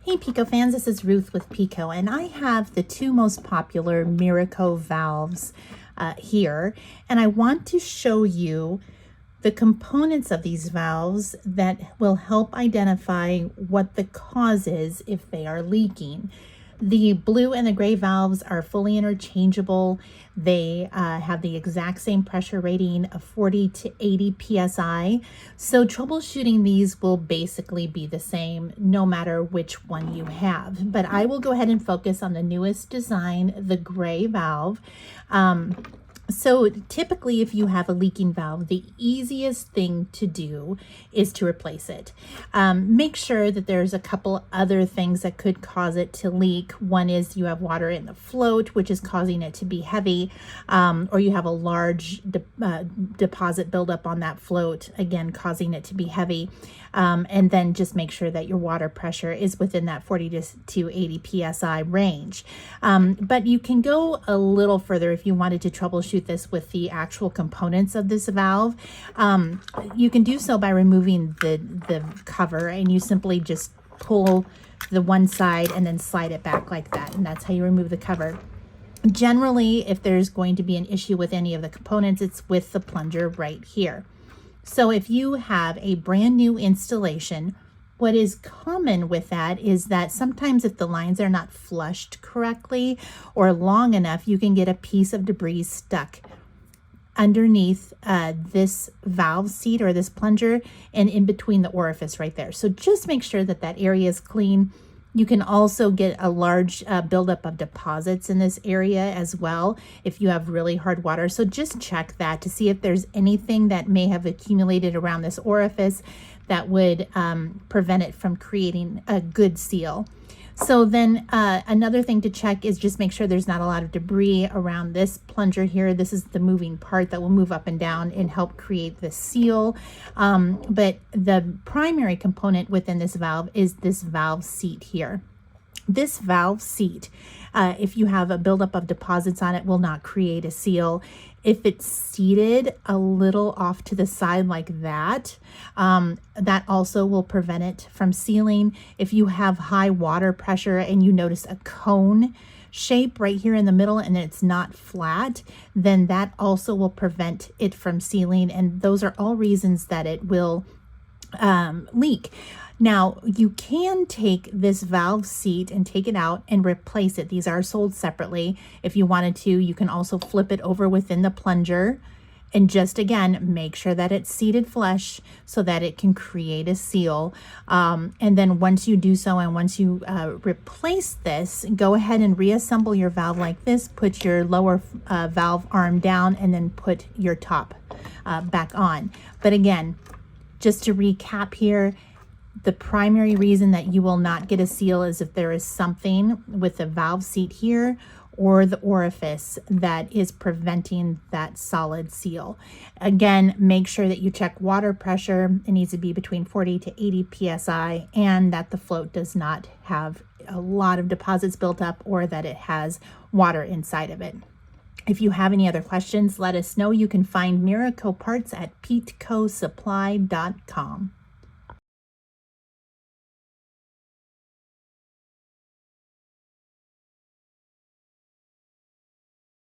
Hey Pico fans, this is Ruth with Pico, and I have the two most popular Miraco valves here, and I want to show you the components of these valves that will help identify what the cause is if they are leaking. The blue and the gray valves are fully interchangeable. They have the exact same pressure rating of 40 to 80 psi. So troubleshooting these will basically be the same no matter which one you have. But I will go ahead and focus on the newest design, the gray valve. So typically if you have a leaking valve, the easiest thing to do is to replace it. Make sure that there's a couple other things that could cause it to leak. One is you have water in the float, which is causing it to be heavy, or you have a large deposit buildup on that float, again, causing it to be heavy. And then just make sure that your water pressure is within that 40 to 80 psi range. But you can go a little further if you wanted to troubleshoot this with the actual components of this valve. You can do so by removing the cover, and you simply just pull the one side and then slide it back like that, and that's how you remove the cover. Generally, if there's going to be an issue with any of the components, it's with the plunger right here. So if you have a brand new installation, what is common with that is that sometimes if the lines are not flushed correctly or long enough, you can get a piece of debris stuck underneath this valve seat or this plunger and in between the orifice right there. So just make sure that that area is clean. You can also get a large buildup of deposits in this area as well if you have really hard water. So just check that to see if there's anything that may have accumulated around this orifice that would prevent it from creating a good seal. So then another thing to check is just make sure there's not a lot of debris around this plunger here. This is the moving part that will move up and down and help create the seal. But the primary component within this valve is this valve seat here. This valve seat, if you have a buildup of deposits on it, will not create a seal. If it's seated a little off to the side like that, that also will prevent it from sealing. If you have high water pressure and you notice a cone shape right here in the middle and it's not flat, then that also will prevent it from sealing. And those are all reasons that it will leak. Now, you can take this valve seat and take it out and replace it. These are sold separately. If you wanted to, you can also flip it over within the plunger and just, again, make sure that it's seated flush so that it can create a seal. And then once you do so and once you replace this, go ahead and reassemble your valve like this. Put your lower valve arm down and then put your top back on. But again, just to recap here, the primary reason that you will not get a seal is if there is something with the valve seat here or the orifice that is preventing that solid seal. Again, make sure that you check water pressure. It needs to be between 40 to 80 psi and that the float does not have a lot of deposits built up or that it has water inside of it. If you have any other questions, let us know. You can find Miraco parts at petcosupply.com.